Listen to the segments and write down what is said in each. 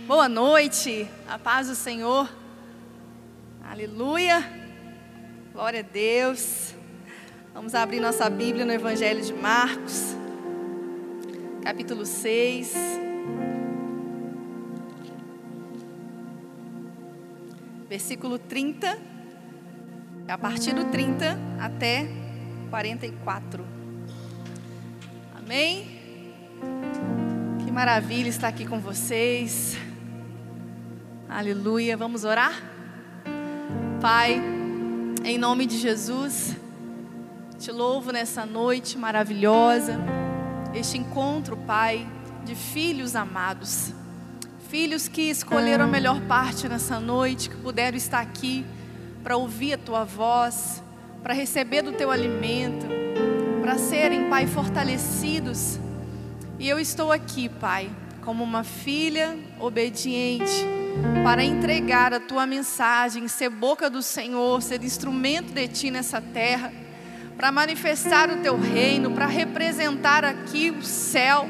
Boa noite, a paz do Senhor, aleluia, glória a Deus. Vamos abrir nossa Bíblia no Evangelho de Marcos, capítulo 6, versículo 30, a partir do 30 até 44, amém? Que maravilha estar aqui com vocês. Aleluia, vamos orar? Pai, em nome de Jesus, te louvo nessa noite maravilhosa, este encontro, Pai, de filhos amados, filhos que escolheram a melhor parte nessa noite, que puderam estar aqui para ouvir a Tua voz, para receber do Teu alimento, para serem, Pai, fortalecidos. E eu estou aqui, Pai, como uma filha obediente, para entregar a Tua mensagem, ser boca do Senhor, ser instrumento de Ti nessa terra, para manifestar o Teu reino, para representar aqui o céu.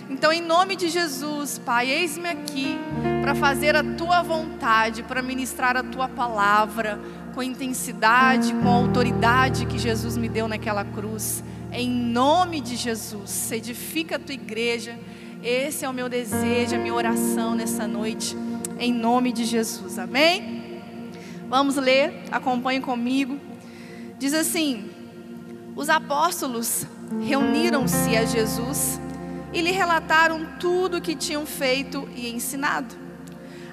Então, em nome de Jesus, Pai, eis-me aqui para fazer a Tua vontade, para ministrar a Tua palavra com intensidade, com a autoridade que Jesus me deu naquela cruz. Em nome de Jesus, edifica a Tua igreja. Esse é o meu desejo, a minha oração nessa noite, em nome de Jesus, amém? Vamos ler, acompanhe comigo. Diz assim: os apóstolos reuniram-se a Jesus e lhe relataram tudo o que tinham feito e ensinado.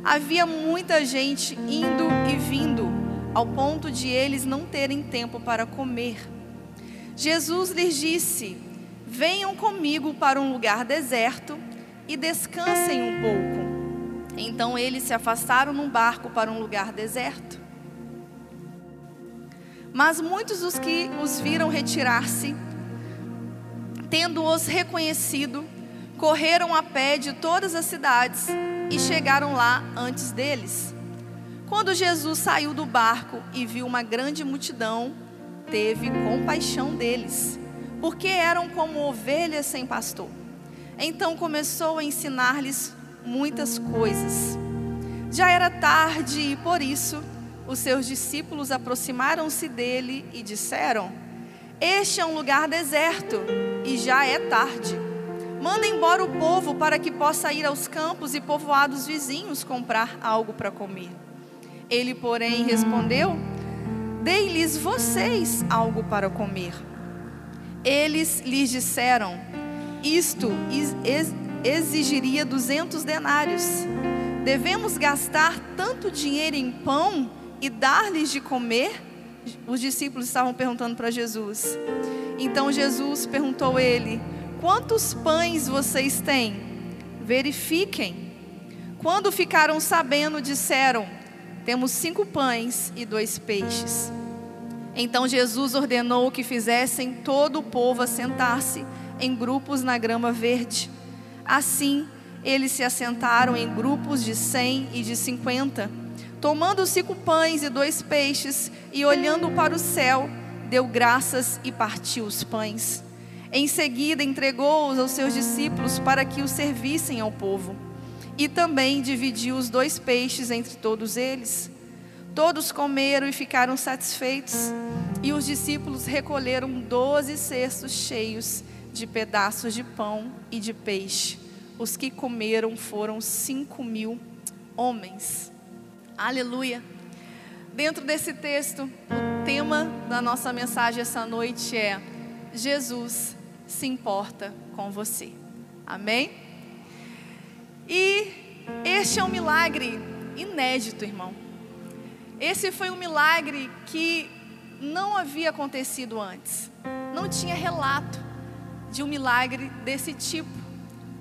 Havia muita gente indo e vindo, ao ponto de eles não terem tempo para comer. Jesus lhes disse: venham comigo para um lugar deserto e descansem um pouco. Então eles se afastaram num barco para um lugar deserto. Mas muitos dos que os viram retirar-se, tendo-os reconhecido, correram a pé de todas as cidades e chegaram lá antes deles. Quando Jesus saiu do barco e viu uma grande multidão, teve compaixão deles, porque eram como ovelhas sem pastor. Então começou a ensinar-lhes muitas coisas. Já era tarde e por isso os seus discípulos aproximaram-se dele e disseram: este é um lugar deserto e já é tarde. Manda embora o povo para que possa ir aos campos e povoados vizinhos comprar algo para comer. Ele, porém, respondeu: dei-lhes vocês algo para comer. Eles lhes disseram: isto exigiria 200 denários. Devemos gastar tanto dinheiro em pão e dar-lhes de comer? Os discípulos estavam perguntando para Jesus. Então Jesus perguntou a ele: quantos pães vocês têm? Verifiquem. Quando ficaram sabendo, disseram: temos 5 pães e 2 peixes. Então Jesus ordenou que fizessem todo o povo assentar-se em grupos na grama verde. Assim, eles se assentaram em grupos de 100 e de 50. Tomando os 5 pães e 2 peixes, e olhando para o céu, deu graças e partiu os pães. Em seguida, entregou-os aos seus discípulos para que os servissem ao povo. E também dividiu os 2 peixes entre todos eles. Todos comeram e ficaram satisfeitos. E os discípulos recolheram 12 cestos cheios de pedaços de pão e de peixe. Os que comeram foram 5.000 homens. Aleluia. Dentro desse texto, o tema da nossa mensagem essa noite é: Jesus se importa com você. Amém? E este é um milagre inédito, irmão. Esse foi um milagre que não havia acontecido antes. Não tinha relato de um milagre desse tipo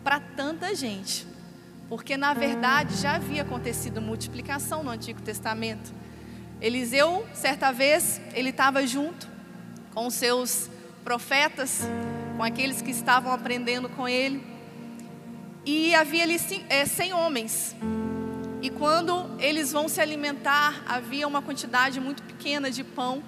para tanta gente. Porque na verdade já havia acontecido multiplicação no Antigo Testamento. Eliseu, certa vez, ele estava junto com os seus profetas, com aqueles que estavam aprendendo com ele. E havia ali 100 homens. E quando eles vão se alimentar, havia uma quantidade muito pequena de pão.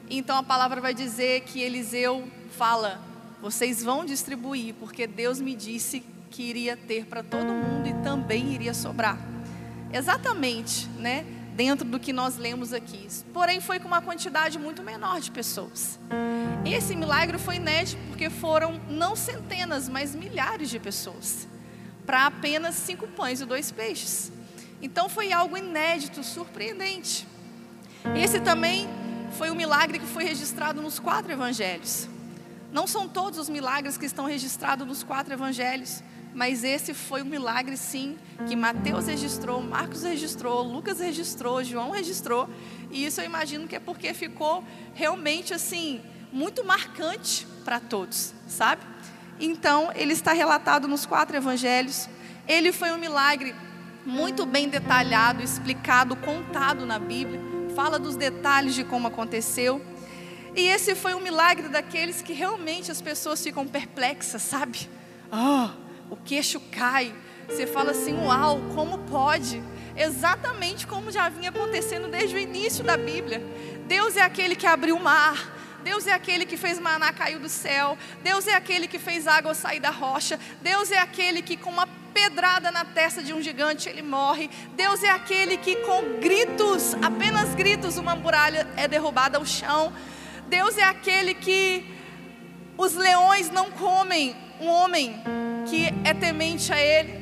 Então a palavra vai dizer que Eliseu fala: vocês vão distribuir, porque Deus me disse que iria ter para todo mundo e também iria sobrar. Exatamente, né? Dentro do que nós lemos aqui. Porém, foi com uma quantidade muito menor de pessoas. Esse milagre foi inédito porque foram não centenas, mas milhares de pessoas, para apenas 5 pães e 2 peixes. Então foi algo inédito, surpreendente. Esse também foi um milagre que foi registrado nos 4 evangelhos. Não são todos os milagres que estão registrados nos 4 evangelhos, mas esse foi um milagre sim, que Mateus registrou, Marcos registrou, Lucas registrou, João registrou. E isso eu imagino que é porque ficou realmente assim, muito marcante para todos, sabe? Então, ele está relatado nos 4 evangelhos. Ele foi um milagre muito bem detalhado, explicado, contado na Bíblia. Fala dos detalhes de como aconteceu. E esse foi um milagre daqueles que realmente as pessoas ficam perplexas, sabe? O queixo cai. Você fala assim, uau, como pode? Exatamente como já vinha acontecendo desde o início da Bíblia. Deus é aquele que abriu o mar. Deus é aquele que fez maná cair do céu. Deus é aquele que fez água sair da rocha. Deus é aquele que com uma pedrada na testa de um gigante ele morre. Deus é aquele que com gritos, apenas gritos, uma muralha é derrubada ao chão. Deus é aquele que os leões não comem um homem que é temente a ele.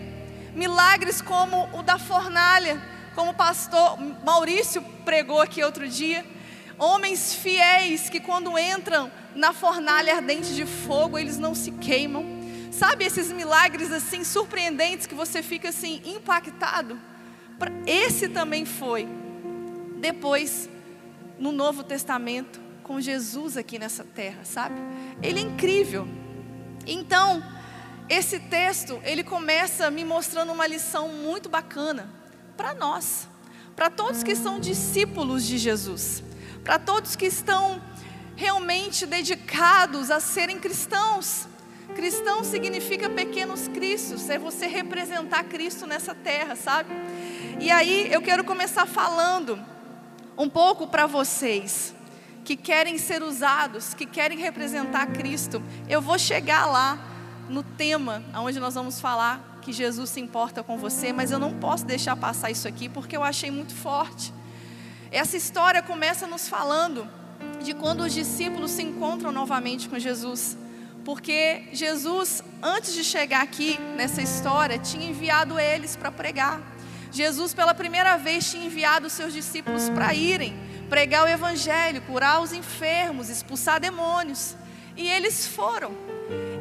Milagres como o da fornalha, como o pastor Maurício pregou aqui outro dia. Homens fiéis que quando entram na fornalha ardente de fogo, eles não se queimam. Sabe esses milagres assim surpreendentes que você fica assim impactado? Esse também foi depois no Novo Testamento com Jesus aqui nessa terra, sabe? Ele é incrível. Então, esse texto, ele começa me mostrando uma lição muito bacana para nós, para todos que são discípulos de Jesus, para todos que estão realmente dedicados a serem cristãos. Cristão significa pequenos cristos, é você representar Cristo nessa terra, sabe? E aí eu quero começar falando um pouco para vocês que querem ser usados, que querem representar Cristo. Eu vou chegar lá no tema, onde nós vamos falar que Jesus se importa com você, mas eu não posso deixar passar isso aqui, porque eu achei muito forte. Essa história começa nos falando de quando os discípulos se encontram novamente com Jesus, porque Jesus, antes de chegar aqui nessa história, tinha enviado eles para pregar. Jesus pela primeira vez tinha enviado os seus discípulos para irem pregar o evangelho, curar os enfermos, expulsar demônios, e eles foram.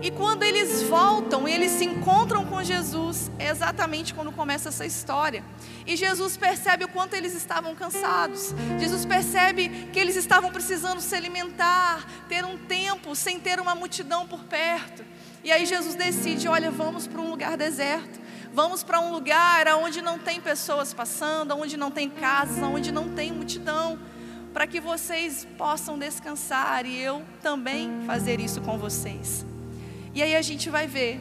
E quando eles voltam, eles se encontram com Jesus, é exatamente quando começa essa história. E Jesus percebe o quanto eles estavam cansados. Jesus percebe que eles estavam precisando se alimentar, ter um tempo sem ter uma multidão por perto. E aí Jesus decide, olha, vamos para um lugar deserto. Vamos para um lugar onde não tem pessoas passando, onde não tem casas, onde não tem multidão, para que vocês possam descansar e eu também fazer isso com vocês. E aí a gente vai ver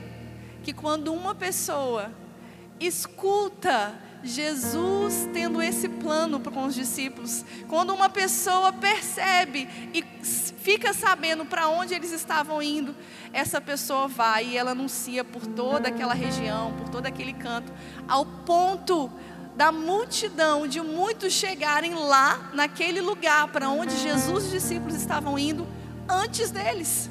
que quando uma pessoa escuta Jesus tendo esse plano com os discípulos, quando uma pessoa percebe e fica sabendo para onde eles estavam indo, essa pessoa vai e ela anuncia por toda aquela região, por todo aquele canto, ao ponto da multidão, de muitos chegarem lá naquele lugar para onde Jesus e os discípulos estavam indo antes deles.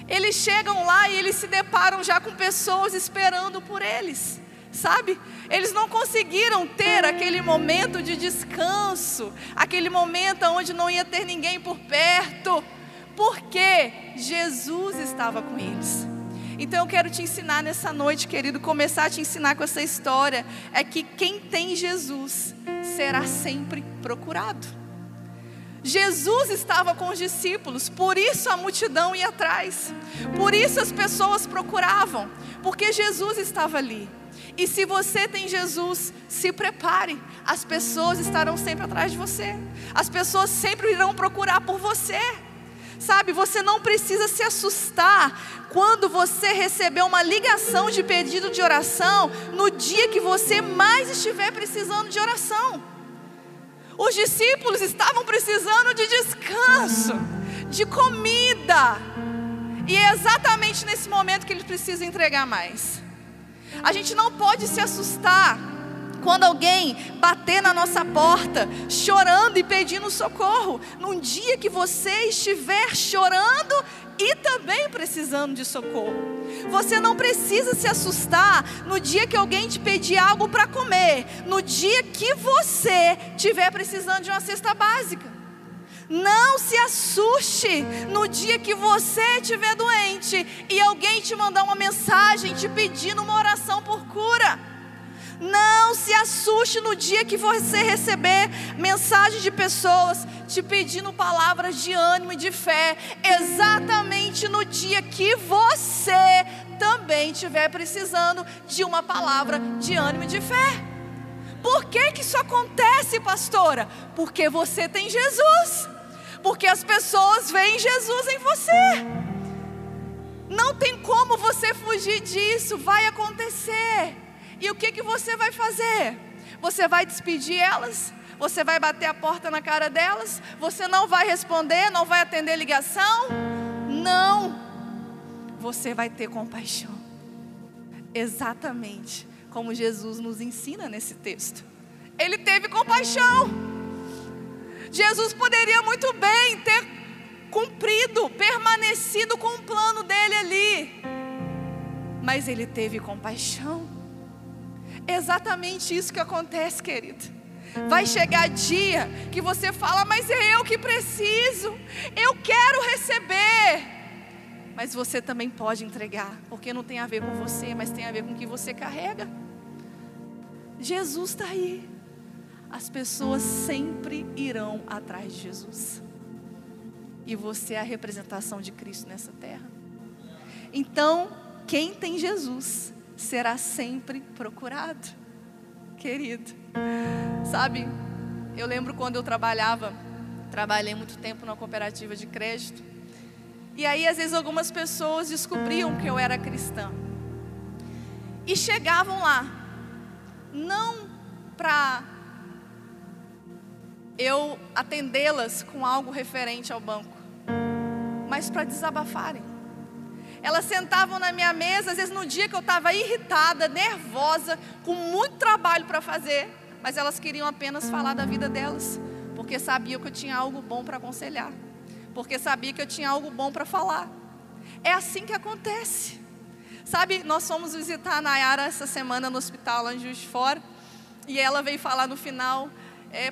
Eles chegam lá e eles se deparam já com pessoas esperando por eles, sabe? Eles não conseguiram ter aquele momento de descanso, aquele momento onde não ia ter ninguém por perto, porque Jesus estava com eles. Então eu quero te ensinar nessa noite, querido, começar a te ensinar com essa história, é que quem tem Jesus será sempre procurado. Jesus estava com os discípulos, por isso a multidão ia atrás, por isso as pessoas procuravam, porque Jesus estava ali. E se você tem Jesus, se prepare, as pessoas estarão sempre atrás de você, as pessoas sempre irão procurar por você. Sabe, você não precisa se assustar quando você receber uma ligação de pedido de oração no dia que você mais estiver precisando de oração. Os discípulos estavam precisando de descanso, de comida, e é exatamente nesse momento que eles precisam entregar mais. A gente não pode se assustar quando alguém bater na nossa porta, chorando e pedindo socorro, num dia que você estiver chorando e também precisando de socorro. Você não precisa se assustar no dia que alguém te pedir algo para comer, no dia que você estiver precisando de uma cesta básica. Não se assuste no dia que você estiver doente e alguém te mandar uma mensagem te pedindo uma oração por cura. Não se assuste no dia que você receber mensagem de pessoas te pedindo palavras de ânimo e de fé, exatamente no dia que você também estiver precisando de uma palavra de ânimo e de fé. Por que que isso acontece, pastora? Porque você tem Jesus, porque as pessoas veem Jesus em você. Não tem como você fugir disso, vai acontecer. E o que que você vai fazer? Você vai despedir elas? Você vai bater a porta na cara delas? Você não vai responder, não vai atender ligação? Não. Você vai ter compaixão. Exatamente como Jesus nos ensina nesse texto. Ele teve compaixão. Jesus poderia muito bem ter cumprido, permanecido com o plano dele ali, mas ele teve compaixão. Exatamente isso que acontece, querido. Vai chegar dia que você fala, mas é eu que preciso, eu quero receber. Mas você também pode entregar, porque não tem a ver com você, mas tem a ver com o que você carrega. Jesus está aí. As pessoas sempre irão atrás de Jesus. E você é a representação de Cristo nessa terra. Então, quem tem Jesus será sempre procurado, querido. Sabe, eu lembro quando eu trabalhei muito tempo numa cooperativa de crédito. E aí às vezes algumas pessoas descobriam que eu era cristã. E chegavam lá, não para eu atendê-las com algo referente ao banco, mas para desabafarem. Elas sentavam na minha mesa, às vezes no dia que eu estava irritada, nervosa, com muito trabalho para fazer, mas elas queriam apenas falar da vida delas, porque sabiam que eu tinha algo bom para aconselhar, porque sabia que eu tinha algo bom para falar. É assim que acontece. Sabe, nós fomos visitar a Nayara essa semana no hospital lá em Juiz de Fora, e ela veio falar no final,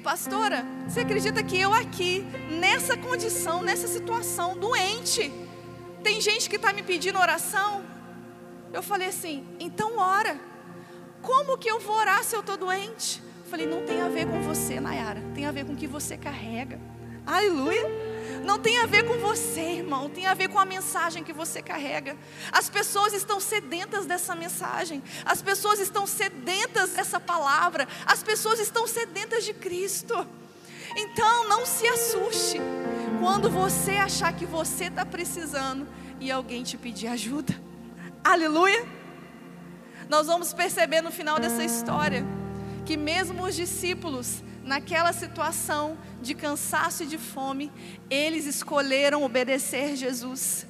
pastora, você acredita que eu aqui, nessa condição, nessa situação, doente, tem gente que está me pedindo oração? Eu falei assim, então ora. Como que eu vou orar se eu estou doente? Eu falei, não tem a ver com você, Nayara, tem a ver com o que você carrega. Aleluia. Não tem a ver com você, irmão, tem a ver com a mensagem que você carrega. As pessoas estão sedentas dessa mensagem, as pessoas estão sedentas dessa palavra, as pessoas estão sedentas de Cristo. Então não se assuste quando você achar que você está precisando e alguém te pedir ajuda. Aleluia. Nós vamos perceber no final dessa história que mesmo os discípulos, naquela situação de cansaço e de fome, eles escolheram obedecer Jesus.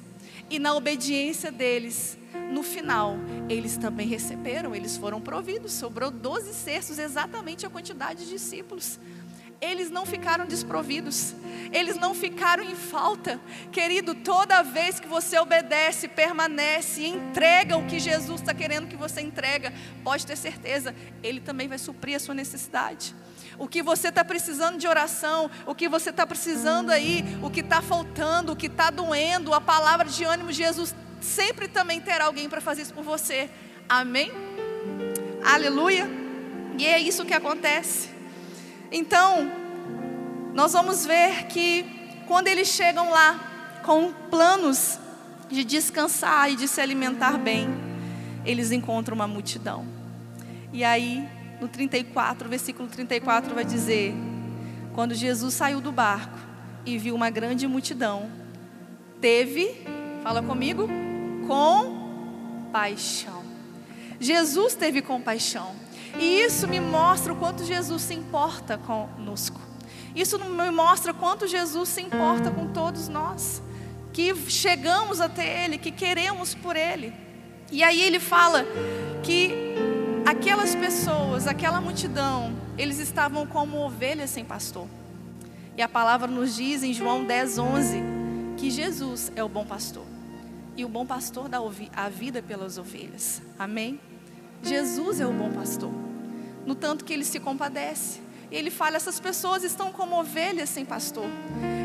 E na obediência deles, no final, eles também receberam, eles foram providos. Sobrou 12 cestos, exatamente a quantidade de discípulos. Eles não ficaram desprovidos, eles não ficaram em falta. Querido, toda vez que você obedece, permanece e entrega o que Jesus está querendo que você entrega, pode ter certeza, Ele também vai suprir a sua necessidade. O que você está precisando de oração, o que você está precisando aí, o que está faltando, o que está doendo, a palavra de ânimo, Jesus sempre também terá alguém para fazer isso por você. Amém? Aleluia. E é isso que acontece. Então, nós vamos ver que quando eles chegam lá com planos de descansar e de se alimentar bem, eles encontram uma multidão. E aí, no 34, versículo 34 vai dizer: quando Jesus saiu do barco e viu uma grande multidão, teve, fala comigo, compaixão. Jesus teve compaixão. E isso me mostra o quanto Jesus se importa conosco. Isso me mostra quanto Jesus se importa com todos nós, que chegamos até Ele, que queremos por Ele. E aí Ele fala que aquelas pessoas, aquela multidão, eles estavam como ovelhas sem pastor. E a palavra nos diz em João 10:11 que Jesus é o bom pastor. E o bom pastor dá a vida pelas ovelhas. Amém? Jesus é o bom pastor. No tanto que ele se compadece. E ele fala, essas pessoas estão como ovelhas sem pastor.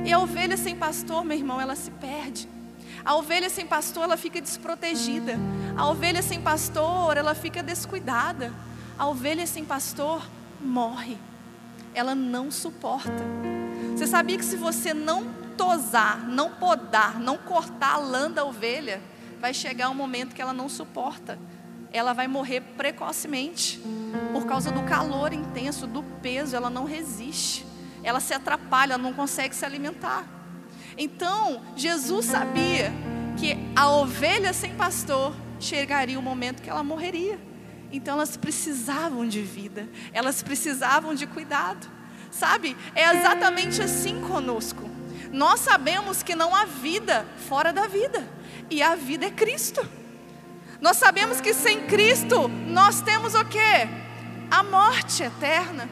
E a ovelha sem pastor, meu irmão, ela se perde. A ovelha sem pastor, ela fica desprotegida. A ovelha sem pastor, ela fica descuidada. A ovelha sem pastor morre. Ela não suporta. Você sabia que se você não tosar, não podar, não cortar a lã da ovelha, vai chegar um momento que ela não suporta. Ela vai morrer precocemente. Por causa do calor intenso, do peso, ela não resiste. Ela se atrapalha, ela não consegue se alimentar. Então, Jesus sabia que a ovelha sem pastor chegaria o momento que ela morreria. Então, elas precisavam de vida, elas precisavam de cuidado. Sabe, é exatamente assim conosco. Nós sabemos que não há vida fora da vida. E a vida é Cristo. Nós sabemos que sem Cristo, nós temos o quê? A morte eterna.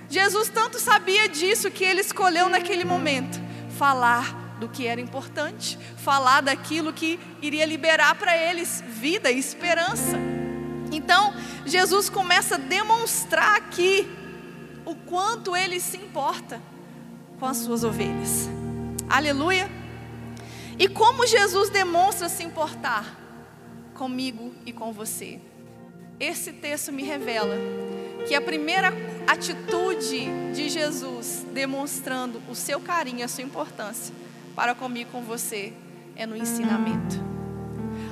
Jesus tanto sabia disso que ele escolheu naquele momento falar do que era importante, falar daquilo que iria liberar para eles vida e esperança. Então, Jesus começa a demonstrar aqui o quanto ele se importa com as suas ovelhas. Aleluia! E como Jesus demonstra se importar comigo e com você? Esse texto me revela que a primeira atitude de Jesus demonstrando o seu carinho, a sua importância para comigo e com você é no ensinamento.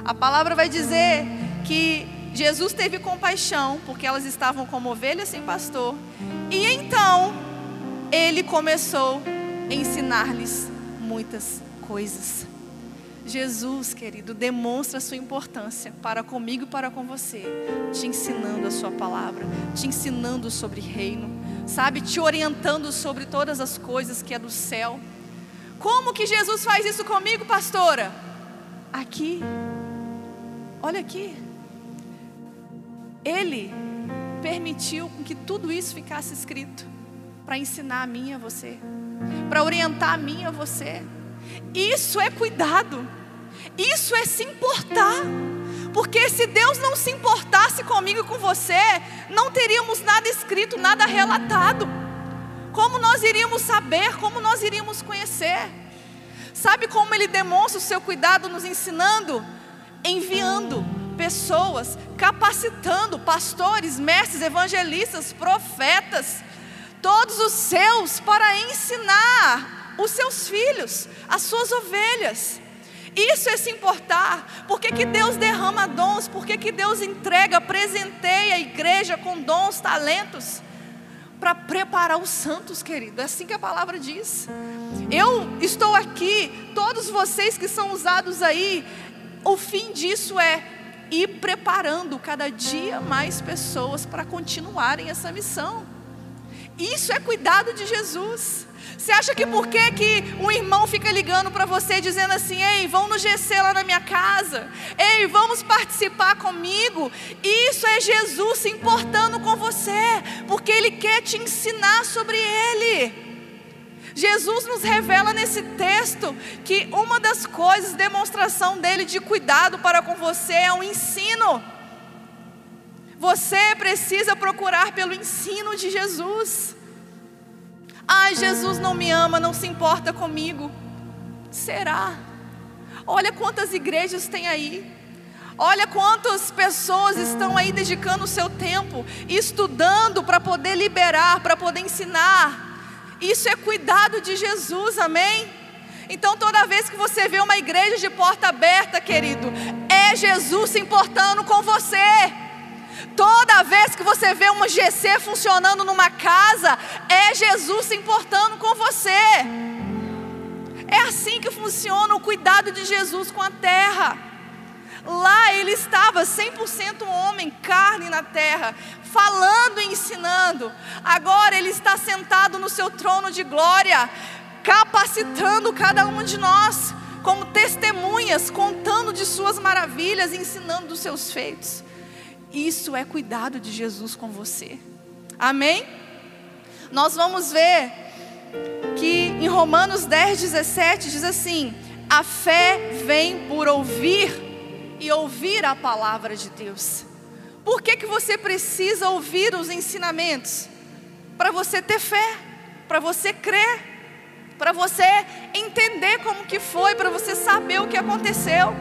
A palavra vai dizer que Jesus teve compaixão porque elas estavam como ovelhas sem pastor, e então ele começou a ensinar-lhes muitas coisas. Jesus, querido, demonstra a sua importância para comigo e para com você, te ensinando a sua palavra, te ensinando sobre reino, sabe, te orientando sobre todas as coisas que é do céu. Como que Jesus faz isso comigo, pastora? Aqui, olha aqui. Ele permitiu que tudo isso ficasse escrito para ensinar a mim e a você, para orientar a mim e a você. Isso é cuidado, isso é se importar. Porque se Deus não se importasse comigo e com você, não teríamos nada escrito, nada relatado. Como nós iríamos saber, como nós iríamos conhecer? Sabe como ele demonstra o seu cuidado nos ensinando? Enviando pessoas, capacitando pastores, mestres, evangelistas, profetas, todos os seus, para ensinar os seus filhos, as suas ovelhas. Isso é se importar. Por que que Deus derrama dons? Por que que Deus entrega, presenteia a igreja com dons, talentos? Para preparar os santos, querido. É assim que a palavra diz. Eu estou aqui, todos vocês que são usados aí, o fim disso é ir preparando cada dia mais pessoas para continuarem essa missão. Isso é cuidado de Jesus. Você acha que por que um irmão fica ligando para você dizendo assim: ei, vão no GC lá na minha casa, ei, vamos participar comigo? Isso é Jesus se importando com você, porque Ele quer te ensinar sobre Ele. Jesus nos revela nesse texto que uma das coisas, demonstração dele de cuidado para com você é o ensino. Você precisa procurar pelo ensino de Jesus. Ai, Jesus não me ama, não se importa comigo. Será? Olha quantas igrejas tem aí. Olha quantas pessoas estão aí dedicando o seu tempo, estudando para poder liberar, para poder ensinar. Isso é cuidado de Jesus, amém? Então toda vez que você vê uma igreja de porta aberta, querido, é Jesus se importando com você. Toda vez que você vê uma GC funcionando numa casa, é Jesus se importando com você. É assim que funciona o cuidado de Jesus com a terra. Lá ele estava 100% homem, carne na terra, falando e ensinando. Agora ele está sentado no seu trono de glória, capacitando cada um de nós como testemunhas, contando de suas maravilhas, ensinando dos seus feitos. Isso é cuidado de Jesus com você. Amém? Nós vamos ver que em Romanos 10:17 diz assim: a fé vem por ouvir e ouvir a palavra de Deus. Por que você precisa ouvir os ensinamentos? Para você ter fé, para você crer, para você entender como que foi, para você saber o que aconteceu.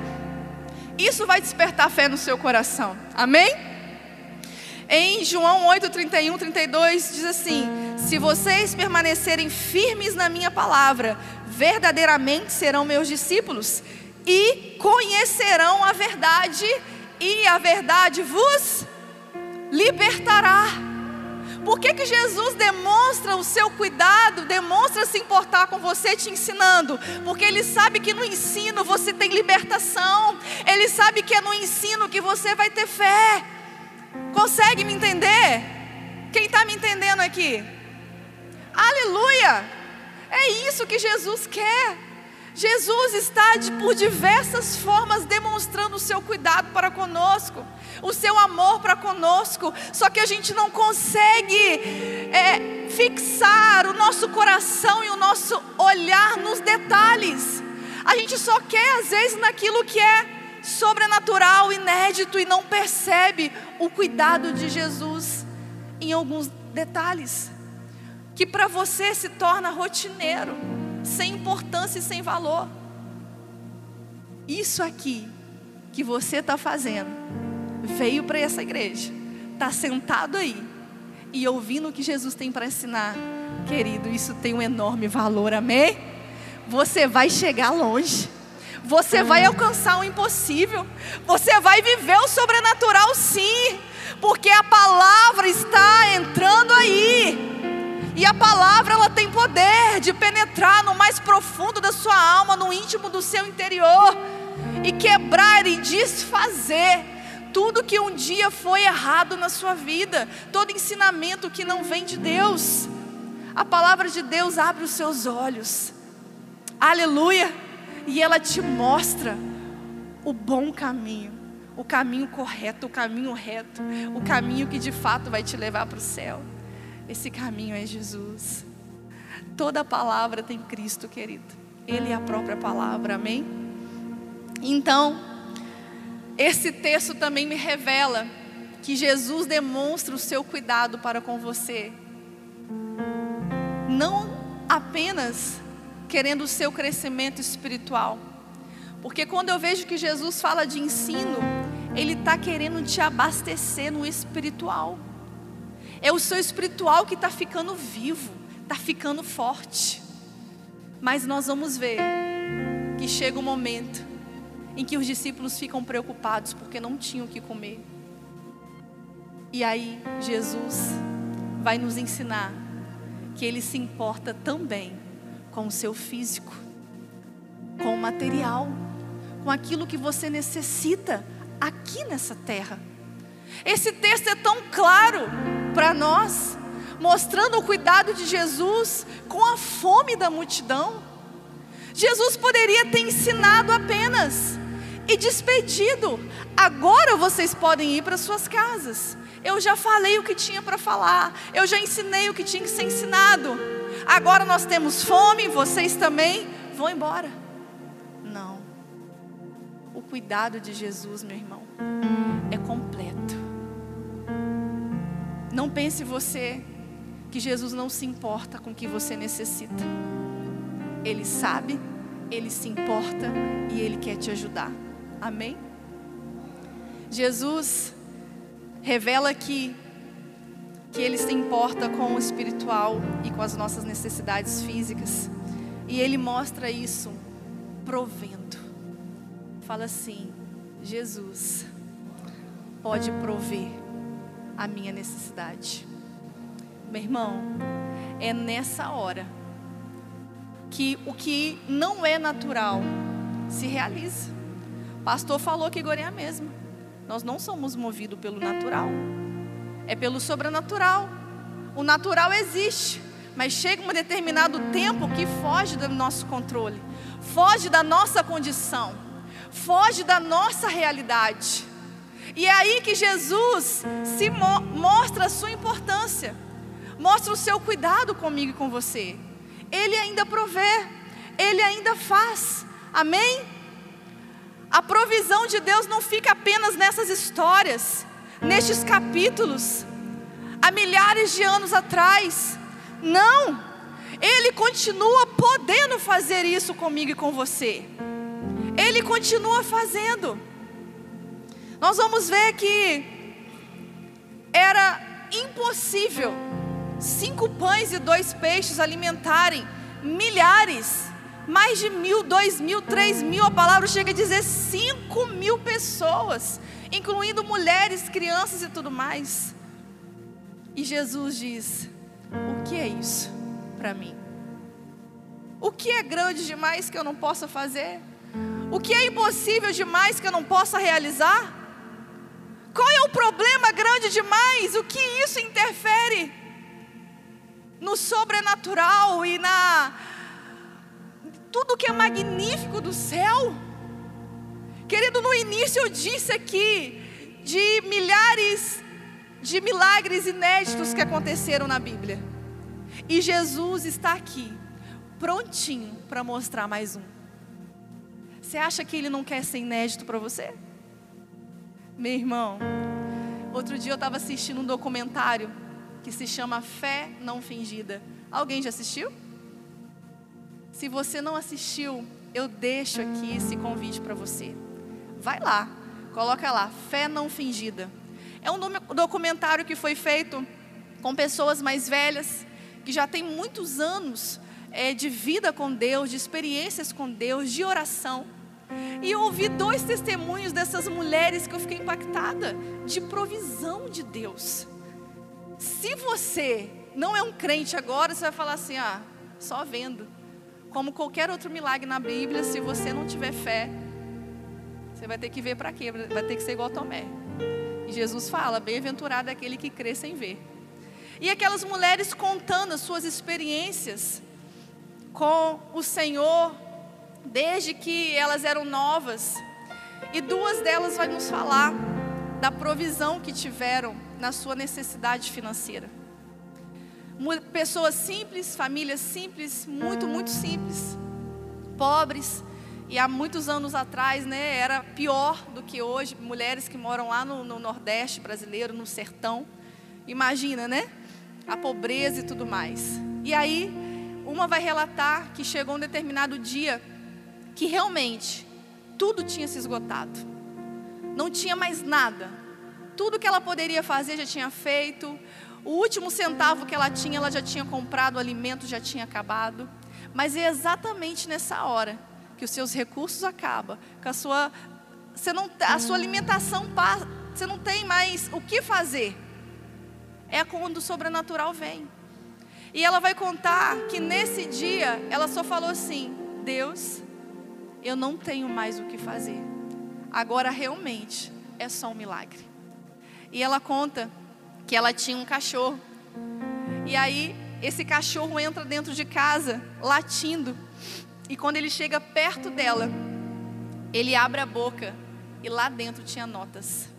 Isso vai despertar fé no seu coração. Amém? Em João 8:31, 32 diz assim: se vocês permanecerem firmes na minha palavra, verdadeiramente serão meus discípulos e conhecerão a verdade, e a verdade vos libertará. Por que Jesus demonstra o seu cuidado, demonstra se importar com você te ensinando? Porque Ele sabe que no ensino você tem libertação. Ele sabe que é no ensino que você vai ter fé. Consegue me entender? Quem está me entendendo aqui? Aleluia! É isso que Jesus quer. Jesus está por diversas formas demonstrando o seu cuidado para conosco, o seu amor para conosco. Só que a gente não consegue fixar o nosso coração e o nosso olhar nos detalhes. A gente só quer às vezes naquilo que é sobrenatural, inédito, e não percebe o cuidado de Jesus em alguns detalhes, que para você se torna rotineiro, sem importância e sem valor. Isso aqui que você está fazendo, veio para essa igreja, está sentado aí e ouvindo o que Jesus tem para ensinar, querido, isso tem um enorme valor, amém? Você vai chegar longe, você vai alcançar o impossível, você vai viver o sobrenatural sim, porque a palavra está entrando aí. E a palavra, ela tem poder de penetrar no mais profundo da sua alma, no íntimo do seu interior, e quebrar e desfazer tudo que um dia foi errado na sua vida, todo ensinamento que não vem de Deus. A palavra de Deus abre os seus olhos, aleluia, e ela te mostra o bom caminho, o caminho correto, o caminho reto, o caminho que de fato vai te levar para o céu. Esse caminho é Jesus. Toda palavra tem Cristo, querido. Ele é a própria palavra, amém? Então, esse texto também me revela que Jesus demonstra o seu cuidado para com você, não apenas querendo o seu crescimento espiritual, porque quando eu vejo que Jesus fala de ensino, Ele está querendo te abastecer no espiritual. É o seu espiritual que está ficando vivo, está ficando forte. Mas nós vamos ver que chega um momento em que os discípulos ficam preocupados porque não tinham o que comer. E aí Jesus vai nos ensinar que Ele se importa também com o seu físico, com o material, com aquilo que você necessita aqui nessa terra. Esse texto é tão claro para nós, mostrando o cuidado de Jesus com a fome da multidão. Jesus poderia ter ensinado apenas e despedido: agora vocês podem ir para suas casas, eu já falei o que tinha para falar, eu já ensinei o que tinha que ser ensinado, agora nós temos fome, vocês também vão embora. Não, o cuidado de Jesus, meu irmão, é completo. Não pense você que Jesus não se importa com o que você necessita. Ele sabe, Ele se importa e Ele quer te ajudar. Amém? Jesus revela aqui que Ele se importa com o espiritual e com as nossas necessidades físicas. E Ele mostra isso provendo. Fala assim: Jesus pode prover a minha necessidade. Meu irmão, é nessa hora que o que não é natural se realiza. O pastor falou que agora é a mesma. Nós não somos movidos pelo natural, é pelo sobrenatural. O natural existe, mas chega um determinado tempo que foge do nosso controle, foge da nossa condição, foge da nossa realidade. E é aí que Jesus mostra a sua importância, mostra o seu cuidado comigo e com você. Ele ainda provê, Ele ainda faz, amém? A provisão de Deus não fica apenas nessas histórias, nestes capítulos, há milhares de anos atrás. Não, Ele continua podendo fazer isso comigo e com você. Ele continua fazendo. Nós vamos ver que era impossível 5 pães e 2 peixes alimentarem milhares, mais de 1.000, 2.000, 3.000, a palavra chega a dizer 5.000 pessoas, incluindo mulheres, crianças e tudo mais. E Jesus diz: o que é isso para mim? O que é grande demais que eu não possa fazer? O que é impossível demais que eu não possa realizar? Qual é o problema grande demais? O que isso interfere no sobrenatural e tudo que é magnífico do céu? Querido, no início eu disse aqui de milhares de milagres inéditos que aconteceram na Bíblia. E Jesus está aqui, prontinho para mostrar mais um. Você acha que Ele não quer ser inédito para você? Meu irmão, outro dia eu estava assistindo um documentário que se chama Fé Não Fingida. Alguém já assistiu? Se você não assistiu, eu deixo aqui esse convite para você. Vai lá, coloca lá, Fé Não Fingida. É um documentário que foi feito com pessoas mais velhas, que já têm muitos anos de vida com Deus, de experiências com Deus, de oração. E eu ouvi 2 testemunhos dessas mulheres que eu fiquei impactada, de provisão de Deus. Se você não é um crente agora, você vai falar assim: ah, só vendo. Como qualquer outro milagre na Bíblia, se você não tiver fé, você vai ter que ver para quê? Vai ter que ser igual Tomé. E Jesus fala: bem-aventurado é aquele que crê sem ver. E aquelas mulheres contando as suas experiências com o Senhor, desde que elas eram novas. E 2 delas vai nos falar da provisão que tiveram na sua necessidade financeira. Pessoas simples, famílias simples, muito, muito simples, pobres. E há muitos anos atrás, né, era pior do que hoje. Mulheres que moram lá no Nordeste brasileiro, no sertão. Imagina, né? A pobreza e tudo mais. E aí, uma vai relatar que chegou um determinado dia que realmente tudo tinha se esgotado. Não tinha mais nada. Tudo que ela poderia fazer já tinha feito. O último centavo que ela já tinha comprado, o alimento já tinha acabado. Mas é exatamente nessa hora que os seus recursos acabam, que a sua alimentação passa, você não tem mais o que fazer. É quando o sobrenatural vem. E ela vai contar que nesse dia ela só falou assim: Deus, eu não tenho mais o que fazer. Agora realmente é só um milagre. E ela conta que ela tinha um cachorro. E aí esse cachorro entra dentro de casa latindo. E quando ele chega perto dela, ele abre a boca e lá dentro tinha notas.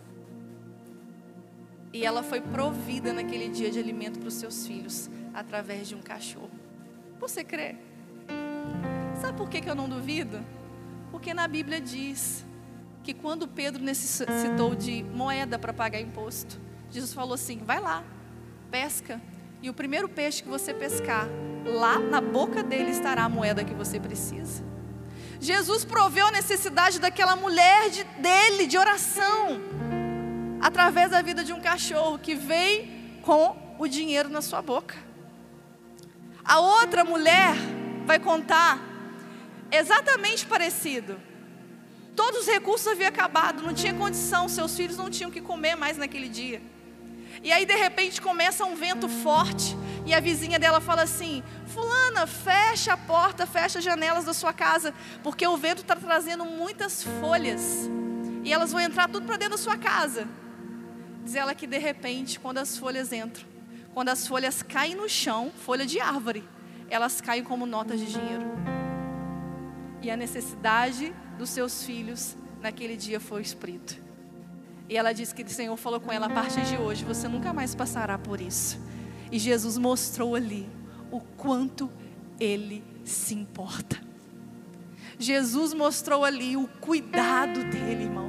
E ela foi provida naquele dia de alimento para os seus filhos através de um cachorro. Você crê? Sabe por que eu não duvido? Porque na Bíblia diz que quando Pedro necessitou de moeda para pagar imposto, Jesus falou assim: vai lá, pesca, e o primeiro peixe que você pescar, lá na boca dele estará a moeda que você precisa. Jesus proveu a necessidade daquela mulher dele, de oração, através da vida de um cachorro que veio com o dinheiro na sua boca. A outra mulher vai contar exatamente parecido. Todos os recursos haviam acabado, não tinha condição, seus filhos não tinham o que comer mais naquele dia. E aí de repente começa um vento forte, e a vizinha dela fala assim: fulana, fecha a porta, fecha as janelas da sua casa, porque o vento está trazendo muitas folhas, e elas vão entrar tudo para dentro da sua casa. Diz ela que de repente, quando as folhas entram, quando as folhas caem no chão, folha de árvore, elas caem como notas de dinheiro. E a necessidade dos seus filhos naquele dia foi suprida. E ela disse que o Senhor falou com ela: a partir de hoje você nunca mais passará por isso. E Jesus mostrou ali o quanto Ele se importa. Jesus mostrou ali o cuidado dele, irmão.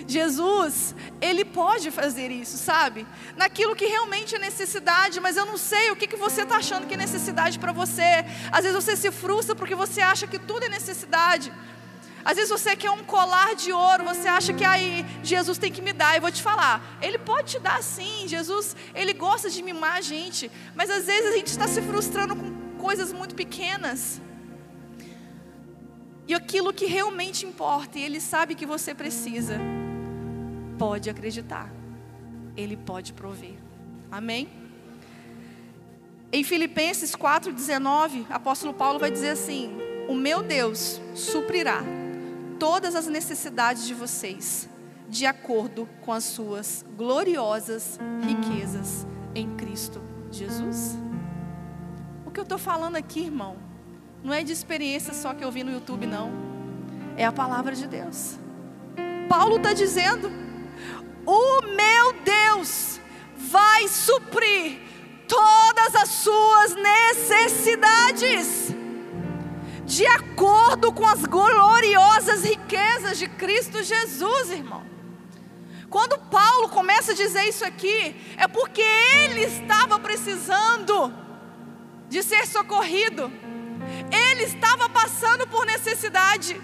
Jesus, Ele pode fazer isso, sabe? Naquilo que realmente é necessidade, mas eu não sei o que você está achando que é necessidade para você. Às vezes você se frustra porque você acha que tudo é necessidade. Às vezes você quer um colar de ouro, você acha que aí Jesus tem que me dar. Eu vou te falar, Ele pode te dar sim. Jesus, Ele gosta de mimar a gente, mas às vezes a gente está se frustrando com coisas muito pequenas. E aquilo que realmente importa, e Ele sabe que você precisa, pode acreditar, Ele pode prover. Amém? Em Filipenses 4,19, apóstolo Paulo vai dizer assim: o meu Deus suprirá todas as necessidades de vocês, de acordo com as suas gloriosas riquezas em Cristo Jesus. O que eu estou falando aqui, irmão, não é de experiência só que eu vi no YouTube, não. É a palavra de Deus. Paulo está dizendo: o meu Deus vai suprir todas as suas necessidades, de acordo com as gloriosas riquezas de Cristo Jesus, irmão. Quando Paulo começa a dizer isso aqui, é porque ele estava precisando de ser socorrido. Ele estava passando por necessidade,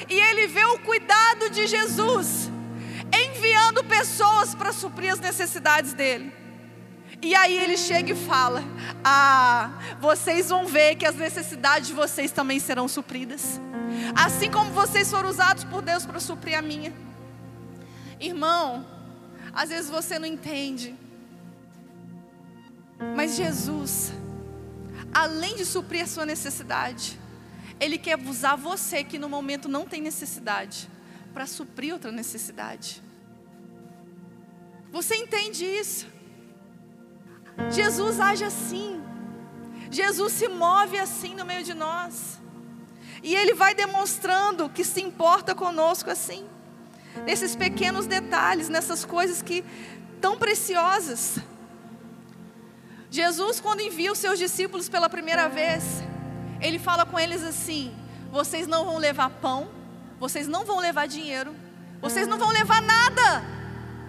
e ele vê o cuidado de Jesus, enviando pessoas para suprir as necessidades dele. E aí ele chega e fala: vocês vão ver que as necessidades de vocês também serão supridas, assim como vocês foram usados por Deus para suprir a minha. Irmão, às vezes você não entende, mas Jesus, além de suprir a sua necessidade, Ele quer usar você que no momento não tem necessidade, para suprir outra necessidade. Você entende isso? Jesus age assim, Jesus se move assim no meio de nós, e Ele vai demonstrando que se importa conosco assim, nesses pequenos detalhes, nessas coisas que tão preciosas. Jesus, quando envia os seus discípulos pela primeira vez, Ele fala com eles assim: vocês não vão levar pão, vocês não vão levar dinheiro, vocês não vão levar nada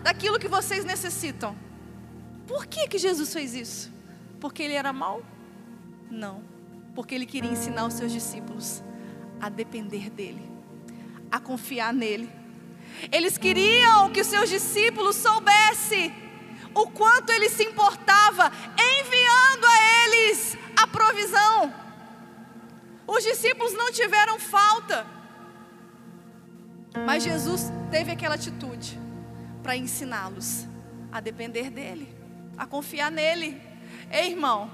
daquilo que vocês necessitam. Por que Jesus fez isso? Porque Ele era mau? Não, porque Ele queria ensinar os seus discípulos a depender dEle, a confiar nele. Eles queriam que os seus discípulos soubessem o quanto Ele se importava, enviando a eles a provisão. Os discípulos não tiveram falta, mas Jesus teve aquela atitude para ensiná-los a depender dEle, a confiar nele. Ei, irmão,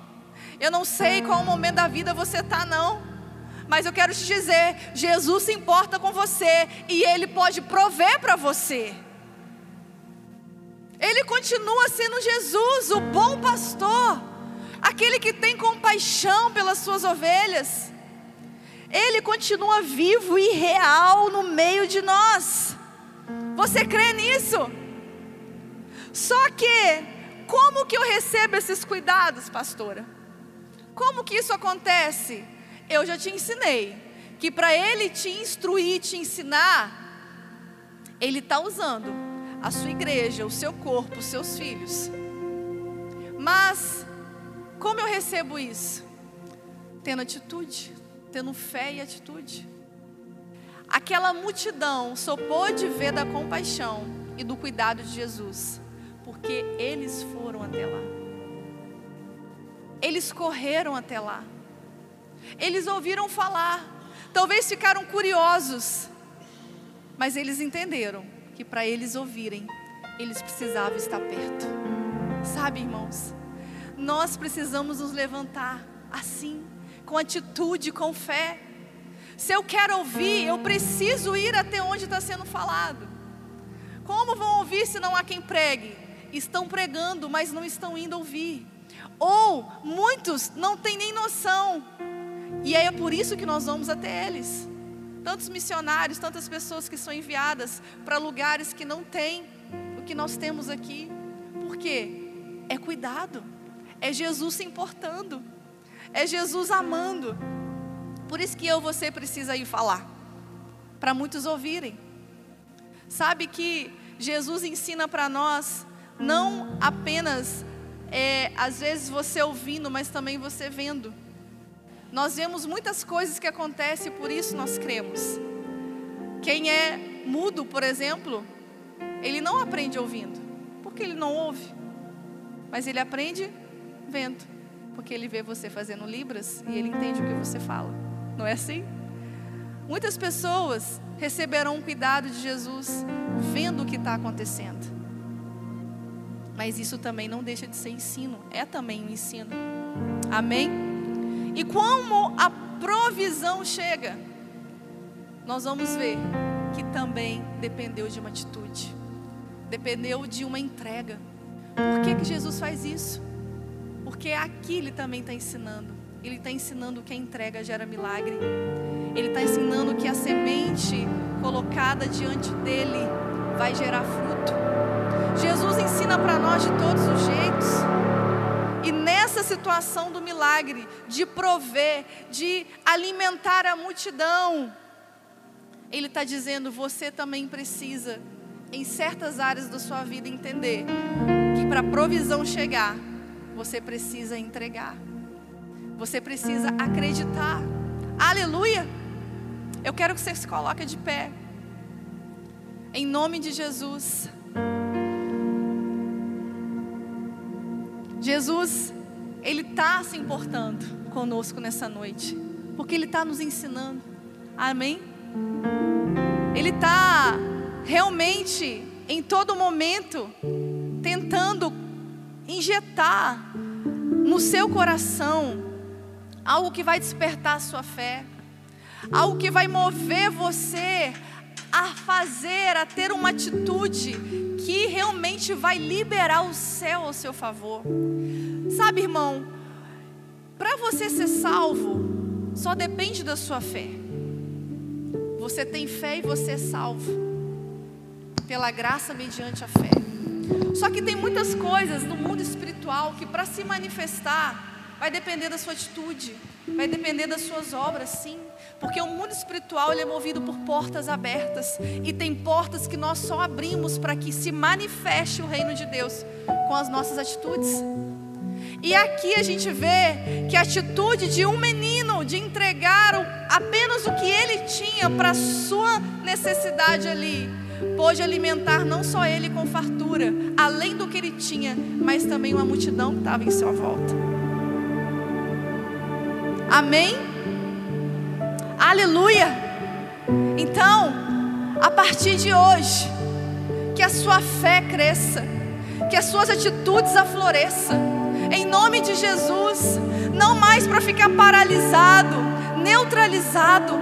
eu não sei qual momento da vida você está, não, mas eu quero te dizer: Jesus se importa com você, e Ele pode prover para você. Ele continua sendo Jesus, o bom pastor, aquele que tem compaixão pelas suas ovelhas. Ele continua vivo e real no meio de nós. Você crê nisso? Só que, como que eu recebo esses cuidados, pastora? Como que isso acontece? Eu já te ensinei que para Ele te instruir, te ensinar, Ele está usando a sua igreja, o seu corpo, os seus filhos. Mas como eu recebo isso? Tendo atitude, tendo fé e atitude. Aquela multidão só pôde ver da compaixão e do cuidado de Jesus porque eles foram até lá. Eles correram até lá. Eles ouviram falar, talvez ficaram curiosos, mas eles entenderam que para eles ouvirem, eles precisavam estar perto. Sabe, irmãos, nós precisamos nos levantar assim, com atitude, com fé. Se eu quero ouvir, eu preciso ir até onde está sendo falado. Como vão ouvir se não há quem pregue? Estão pregando, mas não estão indo ouvir. Ou muitos não têm nem noção, e é por isso que nós vamos até eles. Tantos missionários, tantas pessoas que são enviadas para lugares que não têm o que nós temos aqui. Por quê? É cuidado, é Jesus se importando, é Jesus amando. Por isso que você precisa ir falar, para muitos ouvirem. Sabe que Jesus ensina para nós, não apenas, às vezes você ouvindo, mas também você vendo. Nós vemos muitas coisas que acontecem, por isso nós cremos. Quem é mudo, por exemplo, ele não aprende ouvindo, porque ele não ouve. Mas ele aprende vendo, porque ele vê você fazendo libras e ele entende o que você fala. Não é assim? Muitas pessoas receberão o cuidado de Jesus vendo o que está acontecendo. Mas isso também não deixa de ser ensino, é também um ensino. Amém? E como a provisão chega, nós vamos ver que também dependeu de uma atitude, dependeu de uma entrega. Por que Jesus faz isso? Porque aqui Ele também está ensinando. Ele está ensinando que a entrega gera milagre. Ele está ensinando que a semente colocada diante dele vai gerar fruto. Jesus ensina para nós de todos os jeitos. E nessa situação do milagre, de prover, de alimentar a multidão, Ele está dizendo, você também precisa, em certas áreas da sua vida, entender que para a provisão chegar, você precisa entregar. Você precisa acreditar. Aleluia! Eu quero que você se coloque de pé. Em nome de Jesus. Jesus, Ele está se importando conosco nessa noite, porque Ele está nos ensinando. Amém? Ele está realmente, em todo momento, tentando injetar no seu coração algo que vai despertar a sua fé, algo que vai mover você a fazer, a ter uma atitude que realmente vai liberar o céu ao seu favor. Sabe, irmão, para você ser salvo, só depende da sua fé. Você tem fé e você é salvo pela graça mediante a fé. Só que tem muitas coisas no mundo espiritual que para se manifestar vai depender da sua atitude, vai depender das suas obras, sim. Porque o mundo espiritual ele é movido por portas abertas. E tem portas que nós só abrimos para que se manifeste o reino de Deus com as nossas atitudes. E aqui a gente vê que a atitude de um menino de entregar apenas o que ele tinha para a sua necessidade ali, pôde alimentar não só ele com fartura, além do que ele tinha, mas também uma multidão que estava em sua volta. Amém? Aleluia! Então, a partir de hoje, que a sua fé cresça, que as suas atitudes afloresçam, em nome de Jesus, não mais para ficar paralisado, neutralizado,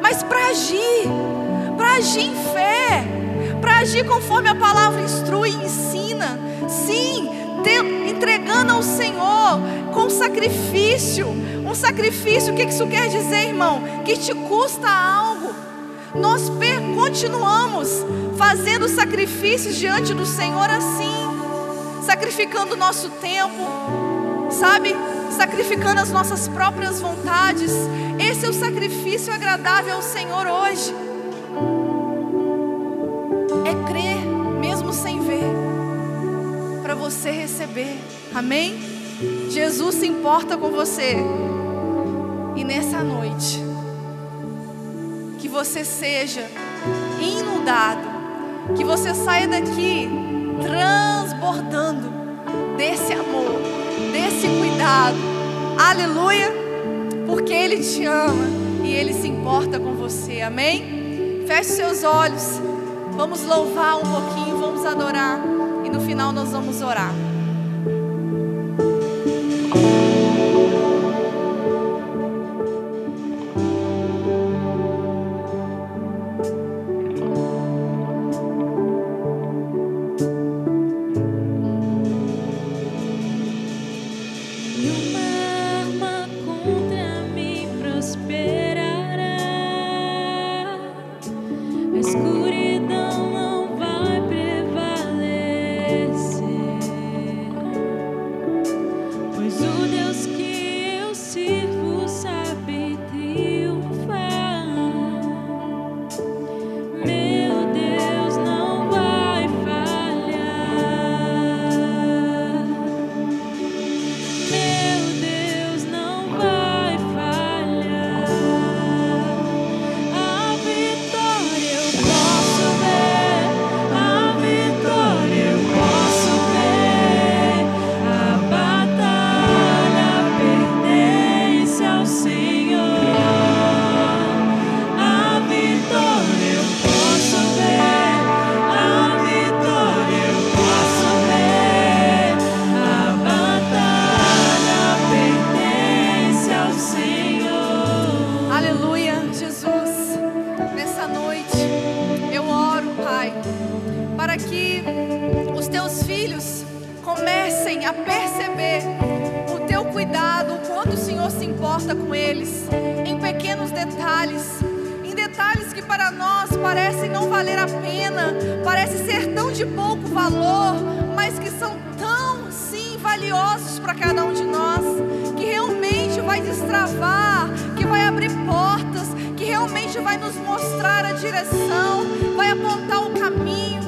mas para agir em fé, para agir conforme a palavra instrui e ensina, sim, entregando ao Senhor com sacrifício. Um sacrifício, o que isso quer dizer, irmão? Que te custa algo. Nós continuamos fazendo sacrifícios diante do Senhor assim, sacrificando o nosso tempo, sabe? Sacrificando as nossas próprias vontades. Esse é o sacrifício agradável ao Senhor hoje. É crer, mesmo sem ver, para você receber. Amém? Jesus se importa com você. E nessa noite, que você seja inundado, que você saia daqui transbordando desse amor, desse cuidado. Aleluia! Porque Ele te ama e Ele se importa com você. Amém? Feche seus olhos. Vamos louvar um pouquinho, vamos adorar. E no final nós vamos orar. A escuridão não vai prevalecer. importa com eles, em pequenos detalhes, em detalhes que para nós parecem não valer a pena, parecem ser tão de pouco valor, mas que são tão, sim, valiosos para cada um de nós, que realmente vai destravar, que vai abrir portas, que realmente vai nos mostrar a direção, vai apontar o caminho.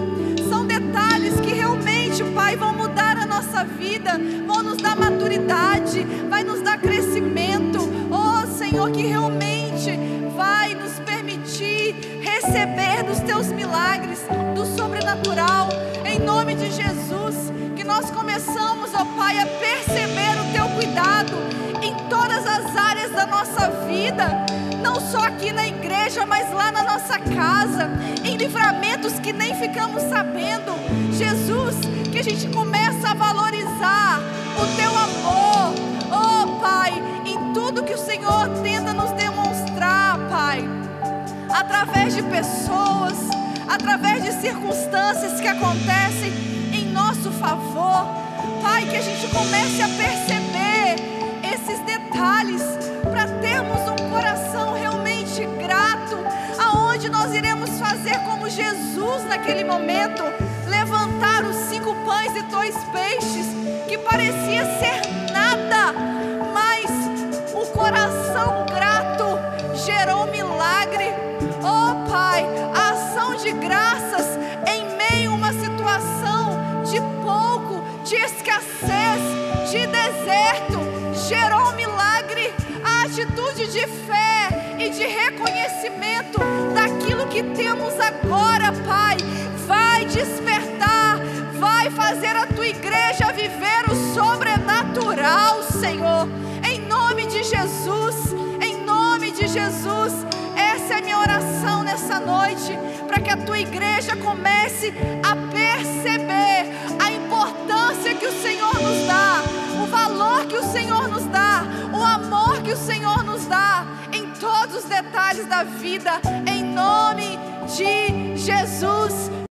São detalhes que realmente, Pai, vão mudar a nossa vida, vão nos dar maturidade, vai nos dar crescimento. Oh Senhor, que realmente vai nos permitir receber dos Teus milagres, do sobrenatural, em nome de Jesus. Que nós começamos, ó Pai, a perceber o Teu cuidado em todas as áreas da nossa vida, não só aqui na igreja, mas lá na nossa casa, em livramentos que nem ficamos sabendo. Jesus, que a gente começa a valorizar o Teu amor, oh Pai, em tudo que o Senhor tenta nos demonstrar, Pai, através de pessoas, através de circunstâncias que acontecem em nosso favor. Pai, que a gente comece a perceber esses detalhes, para termos um coração realmente grato, aonde nós iremos fazer como Jesus naquele momento, levantar os 5 pães e 2 peixes, que parecia ser nada, mas o coração grato gerou milagre. Oh Pai, a ação de graças em meio a uma situação de pouco, de escassez, de deserto, gerou milagre. A atitude de fé e de reconhecimento daquilo que temos agora, Pai, vai despertar, vai fazer a Tua igreja viver o sobrenatural, Senhor, em nome de Jesus, em nome de Jesus. Essa é a minha oração nessa noite, para que a Tua igreja comece a perceber a importância que o Senhor nos dá, o valor que o Senhor nos dá, o amor que o Senhor nos dá, em todos os detalhes da vida, em nome de Jesus.